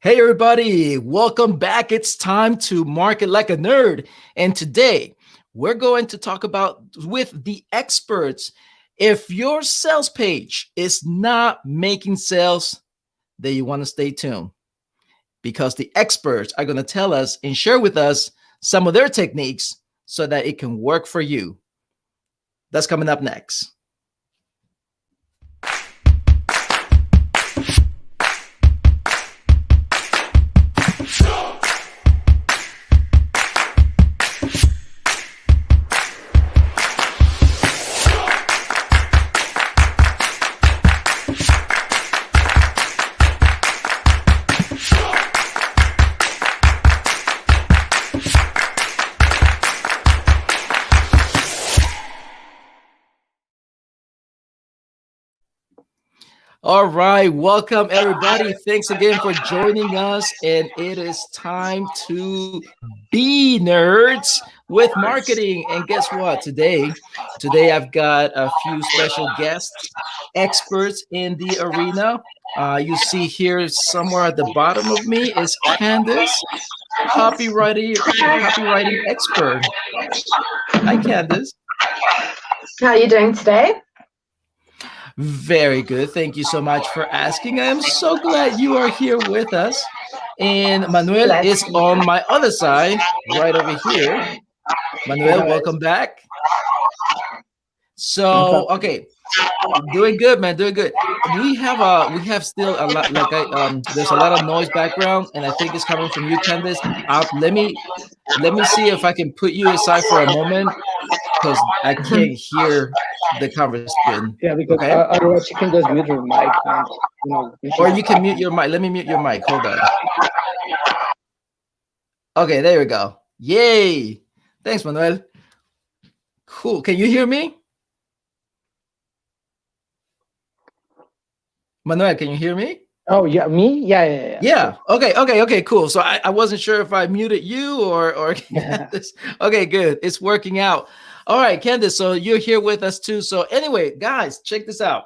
Hey, everybody, welcome back. It's time to market like a nerd. And today we're going to talk about with the experts. If your sales page is not making sales, then you want to stay tuned because the experts are going to tell us and share with us some of their techniques so that it can work for you. That's coming up next. All right, welcome everybody. Thanks again for joining us. And it is time to be nerds with marketing. And guess what? Today I've got a few special guests, experts in the arena. You see here somewhere at the bottom of me is Candace, copywriting expert. Hi, Candace. How are you doing today? Very good. Thank you so much for asking. I am so glad you are here with us. And Manuel Bless is you. on my other side, right over here. Manuel, welcome back. So, okay, doing good, man. Doing good. We have still a lot. There's a lot of noise background, and I think it's coming from you, Candice. Let me see if I can put you aside for a moment because I can't hear the conversation. Yeah, because Okay. otherwise you can just mute your mic and when Or she's you can mute your mic. Let me mute your mic. Hold on. Okay, there we go. Yay. Thanks, Manuel. Cool. Can you hear me? Manuel, can you hear me? Oh yeah, me? Yeah. Yeah. Okay. Cool. So I wasn't sure if I muted you or Candace. Okay, good. It's working out. All right, Candace. So you're here with us too. So anyway, guys, check this out.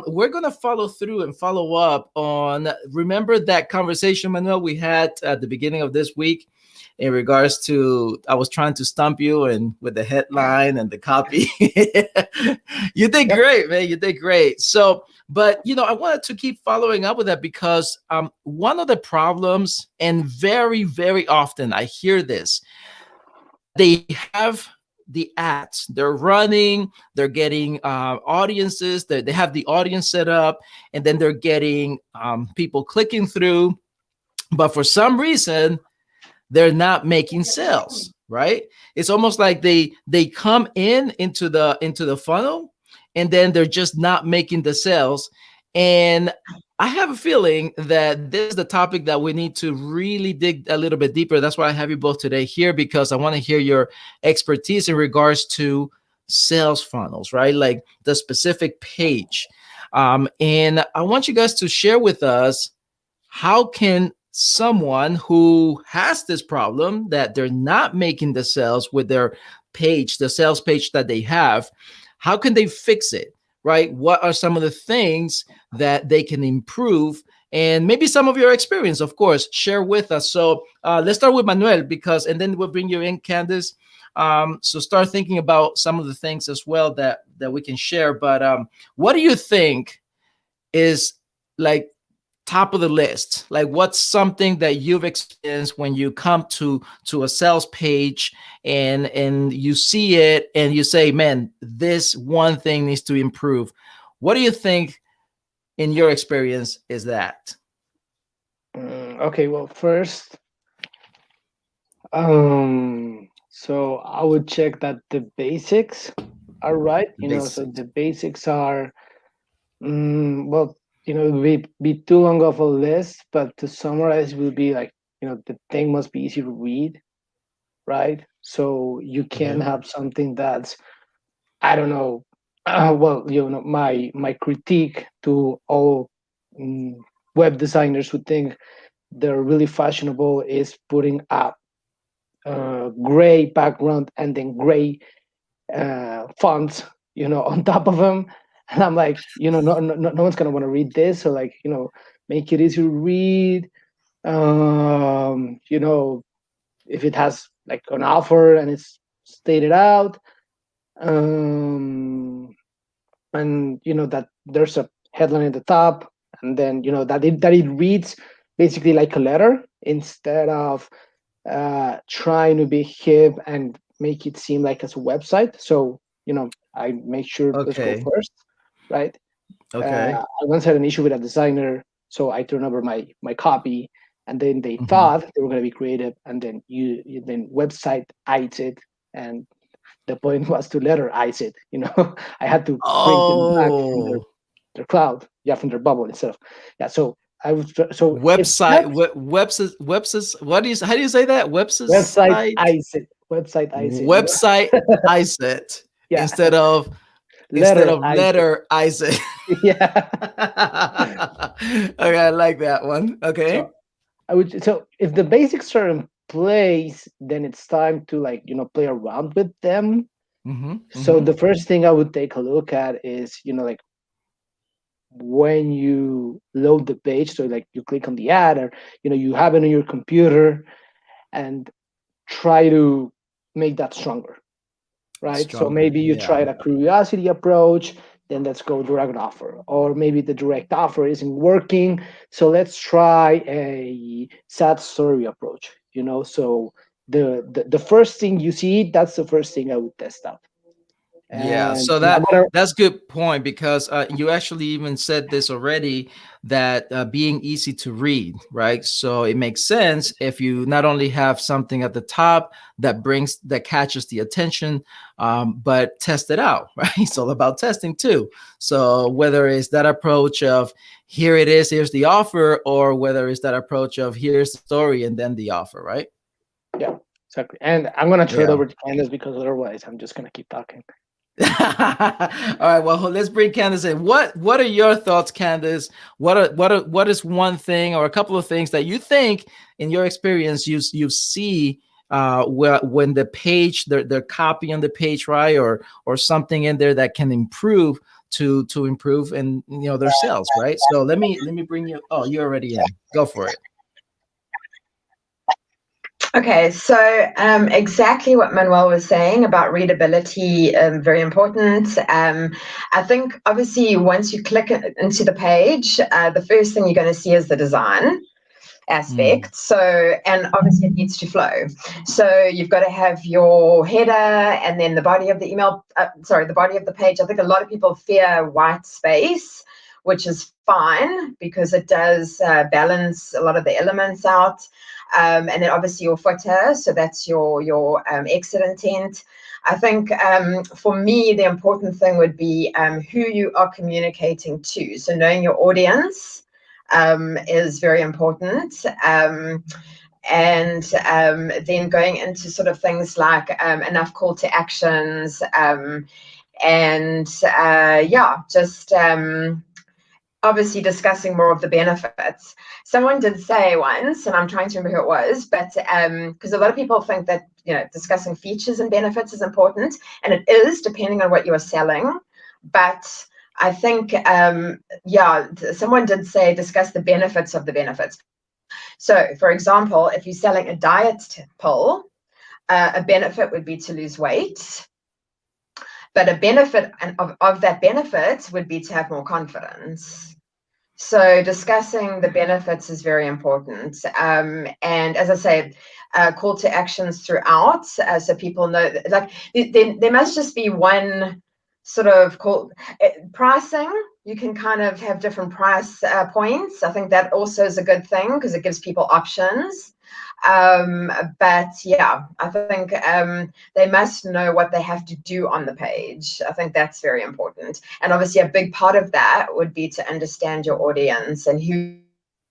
We're gonna follow through and follow up on. Remember that conversation, Manuel, we had at the beginning of this week in regards to I was trying to stump you and with the headline and the copy. You did great, man. You did great. So, but I wanted to keep following up with that because one of the problems, and very, very often I hear this, they have the ads, they're running, they're getting audiences, they have the audience set up, and then they're getting people clicking through, but for some reason they're not making sales, right? It's almost like they come into the funnel and then they're just not making the sales. And I have a feeling that this is the topic that we need to really dig a little bit deeper. That's why I have you both today here, because I want to hear your expertise in regards to sales funnels, right? Like the specific page. And I want you guys to share with us, how can someone who has this problem that they're not making the sales with their page, the sales page that they have, how can they fix it, right? What are some of the things that they can improve? And maybe some of your experience, of course, share with us. So let's start with Manuel, and then we'll bring you in, Candice. So start thinking about some of the things as well that we can share. But what do you think is like top of the list? Like, what's something that you've experienced when you come to a sales page and you see it and you say, man, this one thing needs to improve? What do you think in your experience is that? Okay, well, first, so I would check that the basics are right. So the basics are, well, it would be too long of a list, but to summarize, will be like, the thing must be easy to read, right? So you can have something that's, I don't know, well, my critique to all web designers who think they're really fashionable is putting up gray background and then gray fonts, on top of them. And I'm like, no one's gonna want to read this. So like, make it easy to read. You know, if it has like an offer and it's stated out, um, and you know that there's a headline at the top, and then you know that it reads basically like a letter instead of trying to be hip and make it seem like it's a website. So you know, I make sure let's go Okay. first, right? Okay. I once had an issue with a designer, so I turned over my copy, and then they Mhm. thought they were going to be creative, and then you then website eyes it, and the point was to letterize it. You know, I had to bring them back from Oh, their cloud, yeah, from their bubble instead of yeah. So I was so if website, that's websites. What do you? How do you say that? website Website, eyes it, website eyes it, you know, website, Isaac yeah, instead of letter eyes it, letter Isaac. yeah. Okay, I like that one. Okay. So I would so if the basics are in place, then it's time to like you know play around with them. Mm-hmm. So Mm-hmm. the first thing I would take a look at is you know like when you load the page, so like you click on the ad or you know you have it on your computer and try to make that stronger, right? So Stronger. maybe you Yeah. try the curiosity approach, then let's go direct offer. Or maybe the direct offer isn't working, so let's try a sad story approach. You know, so the first thing you see, that's the first thing I would test out. Yeah, And so you know, I'm gonna that's good point because you actually even said this already that being easy to read, right? So it makes sense if you not only have something at the top that catches the attention, but test it out, right? It's all about testing too. So whether it's that approach of here it is, here's the offer, or whether it's that approach of here's the story and then the offer, right? yeah, exactly. And I'm gonna turn it Yeah. over to Candace because otherwise I'm just gonna keep talking. All right, well, let's bring Candace in. What are your thoughts, Candace? What is one thing or a couple of things that you think, in your experience, you see when the page they're copy on the page, right, or something in there that can improve to improve and their sales, right? So let me bring you. Oh, you're already in. Go for it. Okay, so exactly what Manuel was saying about readability, very important. I think obviously once you click into the page, the first thing you're going to see is the design aspect. So, and obviously it needs to flow. So you've got to have your header and then the body of the email, the body of the page. I think a lot of people fear white space, which is fine because it does balance a lot of the elements out. And then obviously your footer, so that's your exit intent. I think for me, the important thing would be who you are communicating to. So knowing your audience is very important. And then going into sort of things like enough call to actions and yeah, just obviously discussing more of the benefits. Someone did say once, and I'm trying to remember who it was, but because a lot of people think that discussing features and benefits is important, and it is depending on what you are selling. But I think yeah, someone did say discuss the benefits of the benefits. So, for example, if you're selling a diet pill, a benefit would be to lose weight. But a benefit of that benefit would be to have more confidence. So discussing the benefits is very important. And as I said, call to actions throughout, so people know that, like there must just be one sort of call. Pricing, you can kind of have different price points. I think that also is a good thing because it gives people options. But yeah, I think they must know what they have to do on the page. I think that's very important. And obviously a big part of that would be to understand your audience and who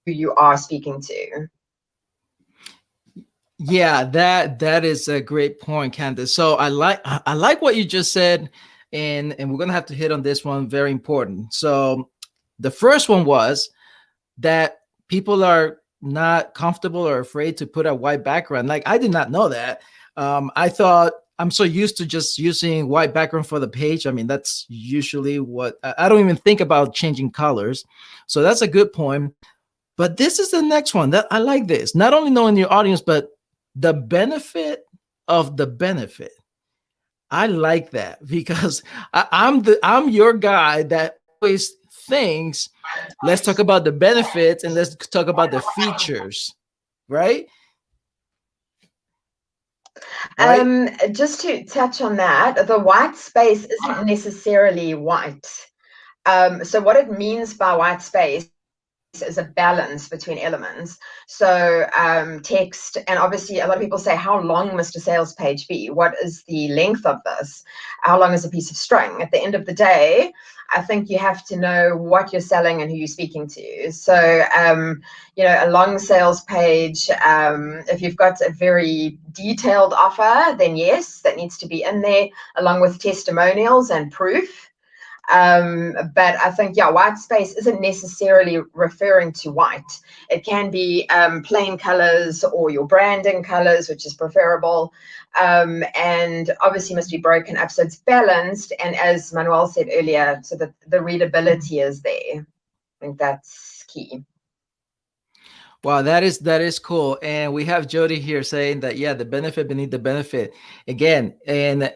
you are speaking to. Yeah, that is a great point, Candace. So I like what you just said, and we're gonna have to hit on this one. Very important. So the first one was that people are not comfortable or afraid to put a white background. Like I did not know that. I thought I'm so used to just using white background for the page. I mean, that's usually what I don't even think about changing colors. So that's a good point. But this is the next one that I like this. Not only knowing your audience, but the benefit of the benefit. I like that because I'm your guy that always thinks, let's talk about the benefits and let's talk about the features, right? Right? Just to touch on that, the white space isn't necessarily white. So what it means by white space is a balance between elements. So text, and obviously a lot of people say, how long must a sales page be? What is the length of this? How long is a piece of string? At the end of the day, I think you have to know what you're selling and who you're speaking to. So, a long sales page, if you've got a very detailed offer, then yes, that needs to be in there, along with testimonials and proof. But I think, yeah, white space isn't necessarily referring to white. It can be plain colors or your branding colors, which is preferable. And obviously must be broken up so it's balanced. And as Manuel said earlier, so that the readability is there. I think that's key. Wow, that is cool. And we have Jody here saying that, yeah, the benefit beneath the benefit again. And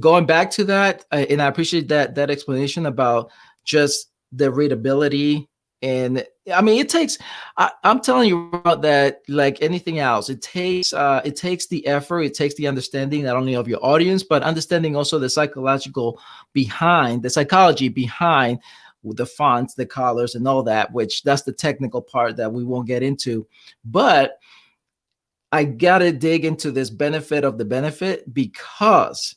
going back to that, and I appreciate that explanation about just the readability. And I mean, it takes. I'm telling you about that, like anything else. It takes the effort, it takes the understanding not only of your audience, but understanding also the psychology behind the fonts, the colors, and all that, which that's the technical part that we won't get into. But I gotta dig into this benefit of the benefit because,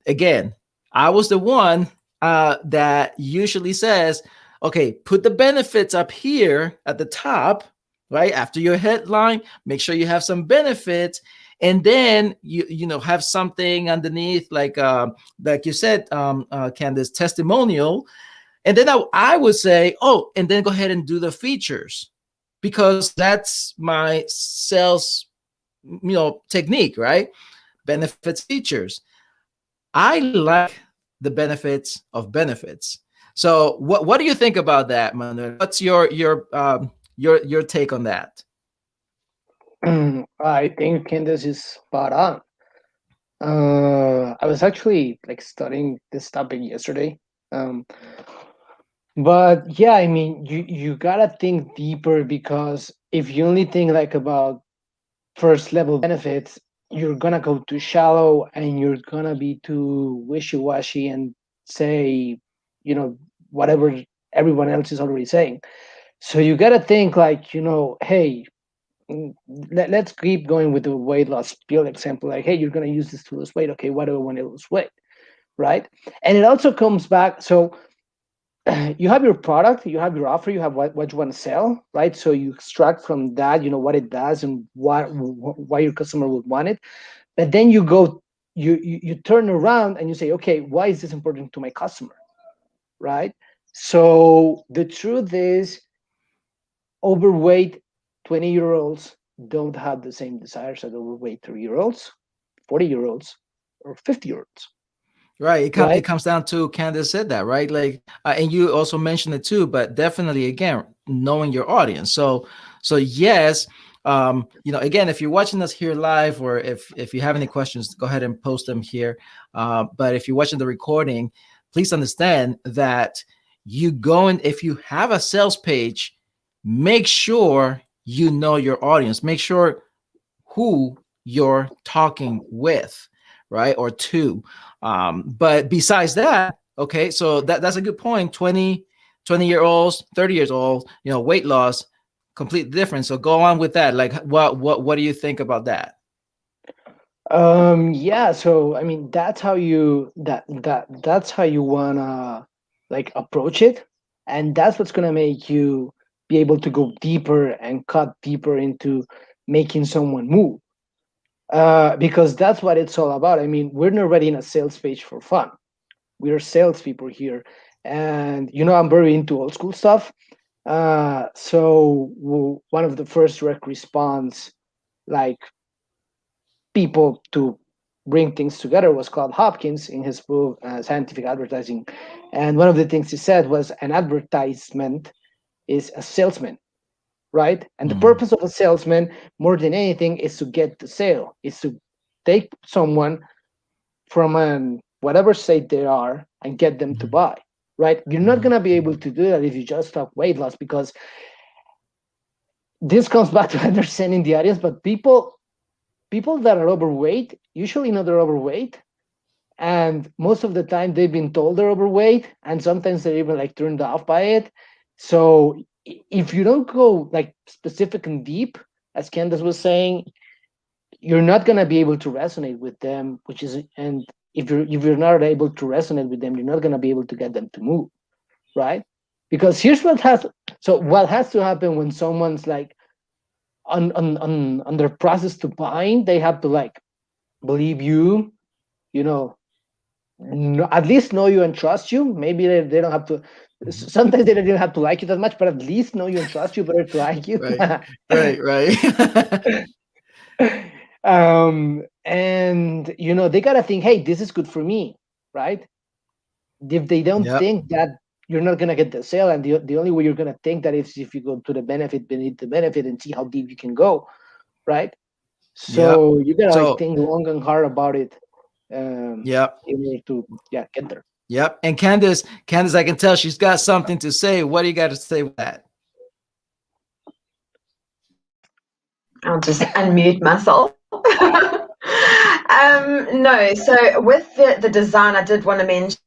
again, I was the one that usually says, okay, put the benefits up here at the top, right after your headline. Make sure you have some benefits, and then you have something underneath, like you said, Candace, testimonial. And then I would say, oh, and then go ahead and do the features because that's my sales, technique, right? Benefits, features. I like the benefits of benefits. So what do you think about that, Manuel? What's your take on that? I think Candace is spot on. I was actually like studying this topic yesterday. Um, but yeah, I mean, you gotta think deeper because if you only think like about first level benefits, you're gonna go too shallow and you're gonna be too wishy-washy and say, you know, whatever everyone else is already saying. So you gotta think like, hey, let's keep going with the weight loss pill example. Like, hey, you're gonna use this to lose weight. Okay, why do I want to lose weight? Right? And it also comes back. So you have your product, you have your offer, you have what you want to sell, right? So you extract from that, what it does and why your customer would want it. But then you go, you turn around and you say, okay, why is this important to my customer, right? So the truth is, overweight 20-year-olds don't have the same desires as overweight 3-year-olds, 40-year-olds, or 50-year-olds, Right. It right? comes down to, Candace said that, right? Like, and you also mentioned it too, but definitely, again, knowing your audience. So yes, again, if you're watching us here live, or if you have any questions, go ahead and post them here. But if you're watching the recording, please understand that if you have a sales page, make sure you know your audience. Make sure who you're talking with, right? Or to. But besides that, okay, so that's a good point. 20 year olds, 30 years old, weight loss, completely different. So go on with that. Like, what do you think about that? Yeah, so I mean that's how you wanna like approach it, and that's what's gonna make you be able to go deeper and cut deeper into making someone move. Because that's what it's all about. I mean, we're not already in a sales page for fun. We are salespeople here, and I'm very into old school stuff. So one of the first direct response, like people to bring things together, was Claude Hopkins in his book Scientific Advertising, and one of the things he said was an advertisement is a salesman, right? And the Mhm. purpose of a salesman, more than anything, is to get the sale, is to take someone from whatever state they are and get them to Mhm. buy, right? You're not Mhm. going to be able to do that if you just talk weight loss, because this comes back to understanding the audience. But people that are overweight usually know they're overweight, and most of the time they've been told they're overweight, and sometimes they're even like turned off by it. So if you don't go like specific and deep, as Candace was saying, you're not going to be able to resonate with them, which is, and if you're not able to resonate with them, you're not going to be able to get them to move, right? Because here's what has to happen when someone's like on their process to buying. They have to like believe you, you know, at least know you and trust you. Maybe they don't have to, sometimes they don't even have to like you that much, but at least know you and trust you better to like you. Right. Right. Right. And they gotta think, hey, this is good for me, right? If they don't Yep. think that, you're not gonna get the sale. And the only way you're gonna think that is if you go to the benefit beneath the benefit and see how deep you can go, right? Yep. So you gotta like So, think long and hard about it, yep. in order to, yeah, get there. Yep. And Candace, I can tell she's got something to say. What do you got to say with that? I'll just unmute myself. No, so with the design, I did want to mention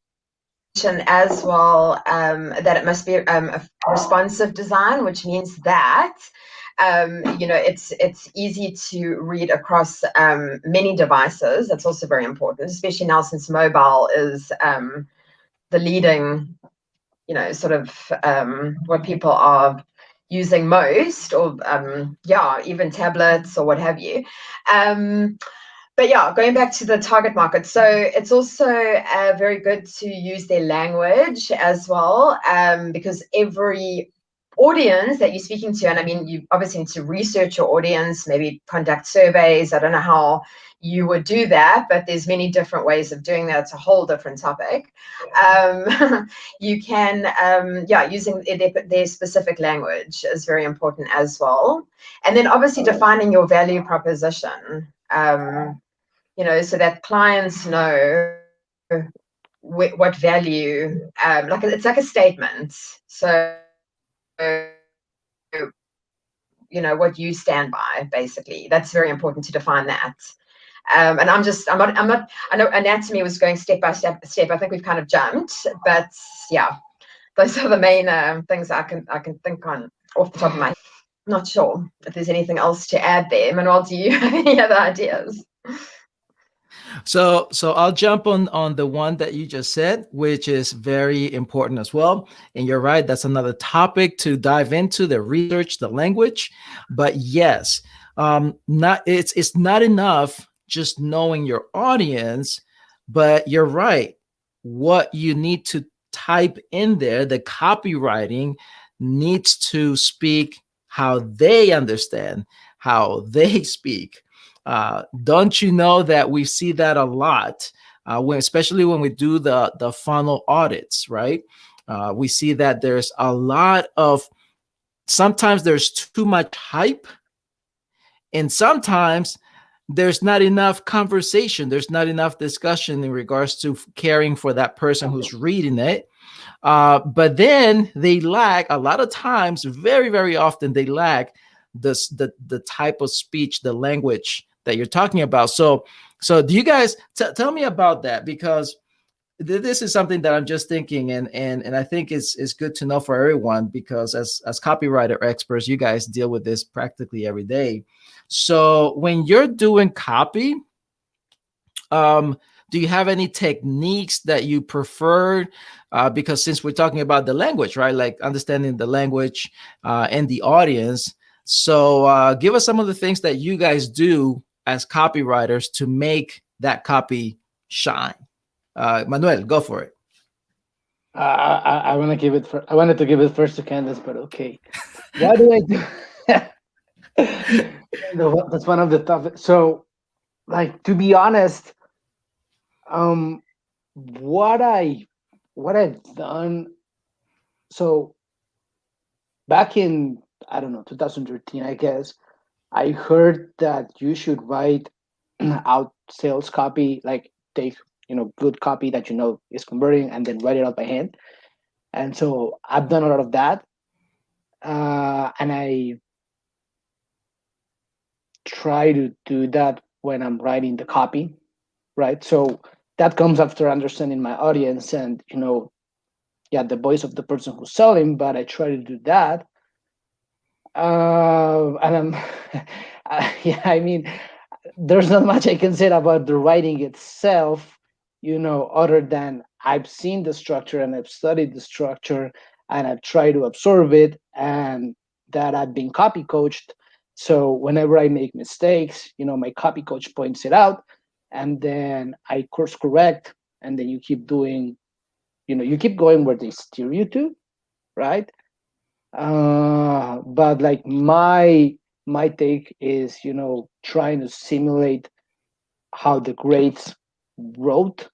as well that it must be a responsive design, which means that it's easy to read across many devices. That's also very important, especially now since mobile is the leading, sort of what people are using most, or even tablets or what have you. But yeah, going back to the target market, so it's also very good to use their language as well, because every audience that you're speaking to, and I mean, you obviously need to research your audience, maybe conduct surveys. I don't know how you would do that, but there's many different ways of doing that. It's a whole different topic. You can, using their specific language is very important as well. And then obviously defining your value proposition. So that clients know what value, like it's like a statement. So, what you stand by, basically. That's very important to define that. And I'm not, I know anatomy was going step by step. I think we've kind of jumped, but yeah, those are the main things I can think on off the top of my head. Not sure if there's anything else to add there. Manuel, do you have any other ideas? So I'll jump on the one that you just said, which is very important as well. And you're right, that's another topic to dive into, the research, the language. But yes, not it's not enough just knowing your audience, but you're right. What you need to type in there, the copywriting needs to speak how they understand, how they speak. Don't you know that we see that a lot, especially when we do the funnel audits, right? We see that there's a lot of, sometimes there's too much hype, and sometimes there's not enough conversation, there's not enough discussion in regards to caring for that person who's reading it. But then they lack a lot of times, very, very often, they lack the type of speech, the language that you're talking about. So do you guys tell me about that? Because this is something that I'm just thinking, and I think it's good to know for everyone, because as copywriter experts, you guys deal with this practically every day. So when you're doing copy, um, do you have any techniques that you prefer? Because since we're talking about the language, right? Like understanding the language and the audience. So give us some of the things that you guys do as copywriters to make that copy shine. Manuel, go for it. I want to give it. I wanted to give it first to Candace, but okay. What do I do? No, that's one of the toughest. So, like, to be honest, um, what I what I've done. So back in, I don't know, 2013, I guess, I heard that you should write out sales copy, like take, good copy that is converting, and then write it out by hand. And so I've done a lot of that. And I try to do that when I'm writing the copy, right? So that comes after understanding my audience and, yeah, the voice of the person who's selling, but I try to do that. And I'm, yeah, I mean, there's not much I can say about the writing itself, other than I've seen the structure and I've studied the structure and I've tried to absorb it, and that I've been copy coached. So whenever I make mistakes, my copy coach points it out, and then I course correct, and then you keep doing, you keep going where they steer you to, right? But like my take is, trying to simulate how the greats wrote.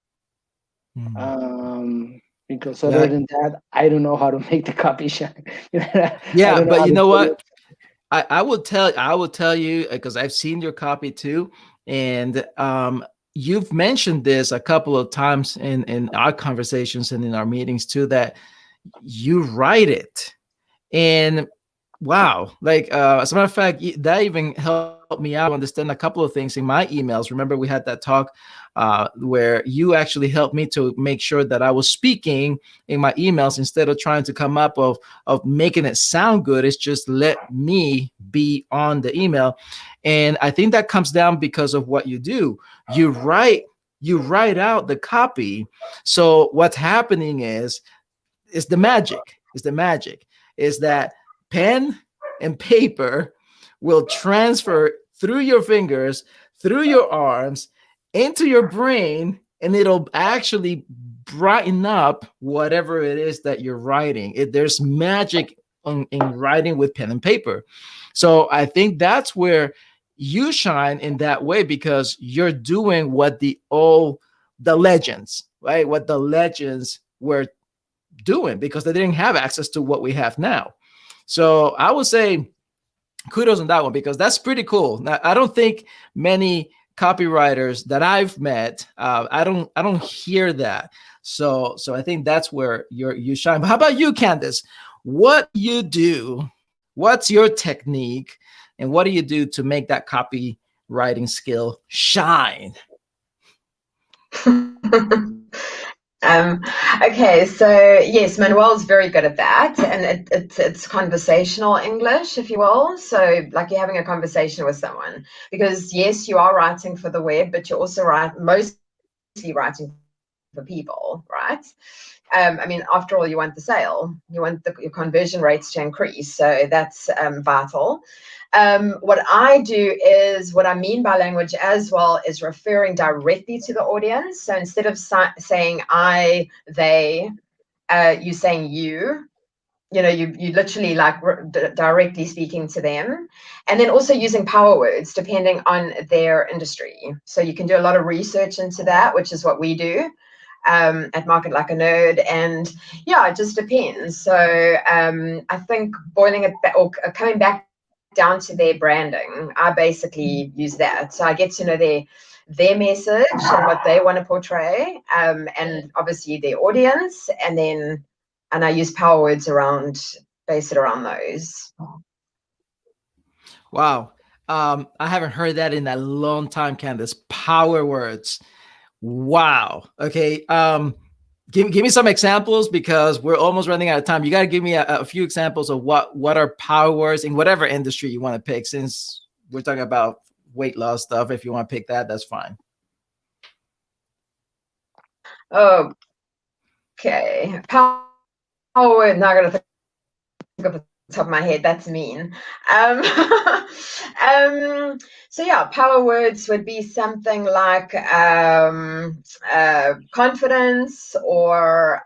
Mhm. Because other Yeah, than that, I don't know how to make the copy shine. I yeah, don't know but how you to know do it. what? I will tell you because I've seen your copy too, and you've mentioned this a couple of times in our conversations and in our meetings too, that you write it. And wow, like as a matter of fact, that even helped me out to understand a couple of things in my emails. Remember, we had that talk where you actually helped me to make sure that I was speaking in my emails instead of trying to come up of making it sound good. It's just let me be on the email, and I think that comes down because of what you do. You write you write out the copy. So what's happening is the magic. Is the magic is that pen and paper will transfer through your fingers, through your arms, into your brain, and it'll actually brighten up whatever it is that you're writing. There's magic in writing with pen and paper. So I think that's where you shine in that way because you're doing what the legends, right? What the legends were doing because they didn't have access to what we have now. So I would say kudos on that one because that's pretty cool. Now, I don't think many copywriters that I've met, I don't hear that. So I think that's where you shine. But how about you, Candice? What you do? What's your technique, and what do you do to make that copywriting skill shine? Um, okay, so yes, Manuel's very good at that, and it's conversational English, if you will. So like you're having a conversation with someone, because yes, you are writing for the web, but you're also mostly writing for people, right? I mean, after all, you want the sale, you want your conversion rates to increase, so that's vital. What I do is what I mean by language as well is referring directly to the audience. So instead of saying I, they, you saying you literally like directly speaking to them, and then also using power words depending on their industry. So you can do a lot of research into that, which is what we do at Market Like a Nerd. And yeah, it just depends. So I think boiling it back or coming back down to their branding, I basically use that. So I get to know their message and what they want to portray, and obviously their audience, and I use power words base it around those. Wow. I haven't heard that in a long time, Candice. Power words. Wow. Okay. Give me some examples because we're almost running out of time. You got to give me a few examples of what are power words in whatever industry you want to pick. Since we're talking about weight loss stuff, if you want to pick that, that's fine. Okay. Power word, not going to think of the top of my head. That's mean. So yeah, power words would be something like confidence or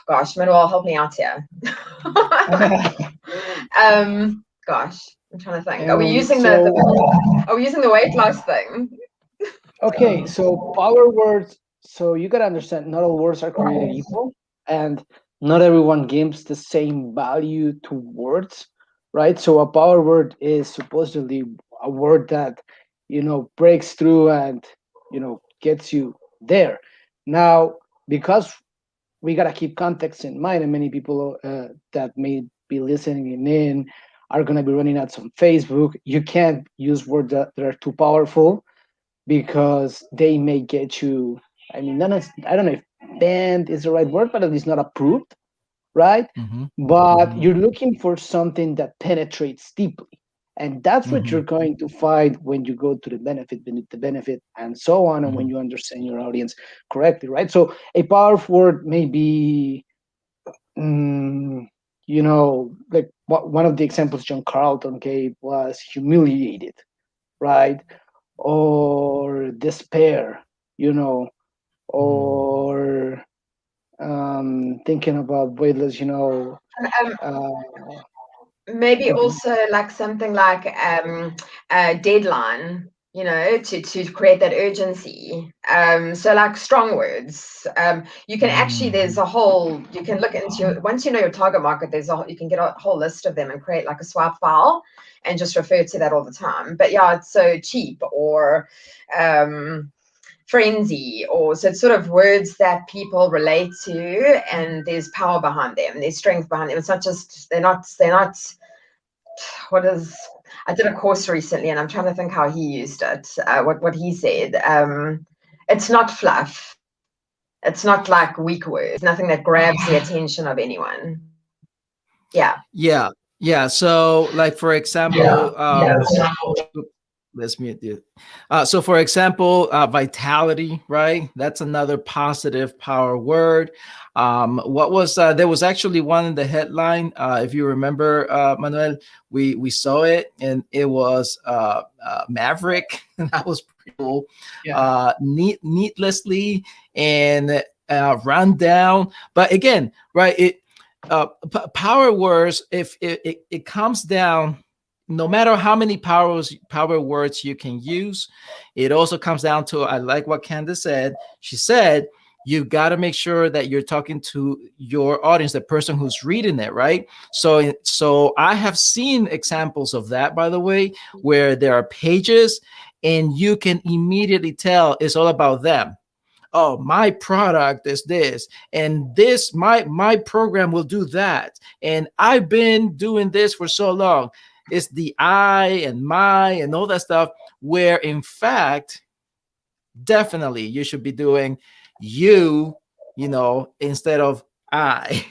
gosh, Manuel, help me out here. Gosh, I'm trying to think. Are we using So are we using the weight loss thing? okay, so power words. So you gotta understand, not all words are created equal, and not everyone gives the same value to words, right? So a power word is supposedly a word that, breaks through and, gets you there. Now, because we got to keep context in mind, and many people that may be listening in are going to be running ads on Facebook. You can't use words that are too powerful, because they may get you, I mean, I don't know if banned is the right word, but at least not approved, right? Mm-hmm. But Mm-hmm. you're looking for something that penetrates deeply. And that's what Mm-hmm. you're going to find when you go to the benefit, beneath the benefit, and so on, and when Mm-hmm. you understand your audience correctly, right? So a powerful word may be, mm, like one of the examples John Carlton gave was humiliated, right? Or despair, you know, or thinking about weightless, Um, uh, maybe mhm, also like something like a deadline, to create that urgency. So like strong words. You can actually, there's Mm-hmm. a whole, you can look into, once you know your target market, you can get a whole list of them and create like a swap file and just refer to that all the time. But yeah, it's so cheap, or frenzy, or so it's sort of words that people relate to, and there's power behind them, there's strength behind them. It's not just, they're not what is, I did a course recently and I'm trying to think how he used it, what he said. It's not fluff, it's not like weak words, nothing that grabs the attention of anyone. Yeah. Yeah. Yeah. So, like for example, let's mute you. So, for example, vitality, right? That's another positive power word. What was there was actually one in the headline, if you remember, Manuel. We saw it, and it was Maverick. That was pretty cool. yeah, Needlessly and run down. But again, right? Power words. If it comes down, no matter how many power words you can use, it also comes down to, I like what Candace said. She said you've got to make sure that you're talking to your audience, the person who's reading it, right? So I have seen examples of that, by the way, where there are pages and you can immediately tell it's all about them. Oh, my product is this, and this, my program will do that, and I've been doing this for so long. It's the I and my and all that stuff, where in fact, definitely you should be doing you, instead of I.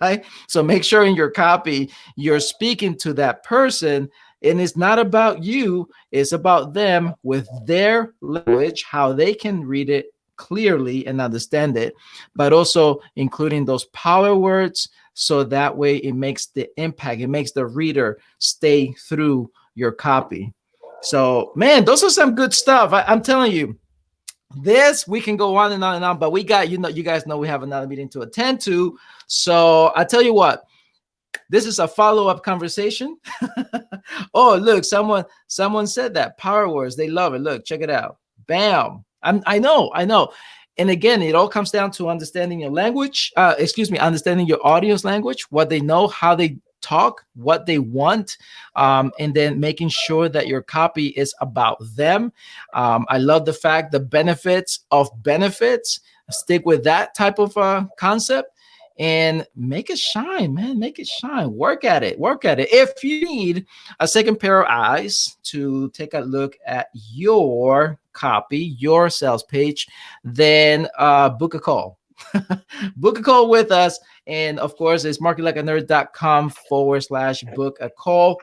Right? So make sure in your copy you're speaking to that person, and it's not about you, it's about them with their language, how they can read it clearly and understand it, but also including those power words, so that way it makes the impact, it makes the reader stay through your copy. So man, those are some good stuff. I'm telling you, this we can go on and on and on, but we got, you guys know we have another meeting to attend to. So I tell you what, this is a follow-up conversation. Oh, look, someone said that power words, they love it. Look, check it out. Bam. I know. And again, it all comes down to understanding your language, understanding your audience language, what they know, how they talk, what they want, and then making sure that your copy is about them. I love the fact, the benefits of benefits. Stick with that type of concept and make it shine, man. Make it shine. Work at it. If you need a second pair of eyes to take a look at your copy, your sales page, then book a call. Book a call with us. And of course, it's marketlikeanerd.com/book a call.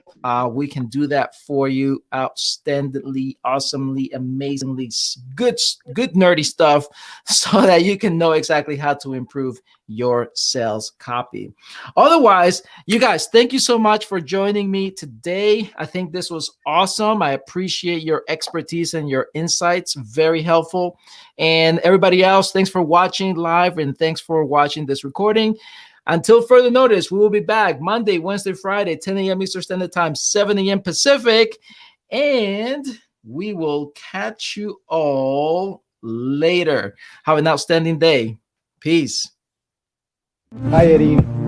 We can do that for you outstandingly, awesomely, amazingly, good nerdy stuff, so that you can know exactly how to improve your sales copy. Otherwise, you guys, thank you so much for joining me today. I think this was awesome. I appreciate your expertise and your insights. Very helpful. And everybody else, thanks for watching live, and thanks for watching this recording. Until further notice, we will be back Monday, Wednesday, Friday, 10 a.m. Eastern Standard Time, 7 a.m. Pacific. And we will catch you all later. Have an outstanding day. Peace. Bye, Eddie.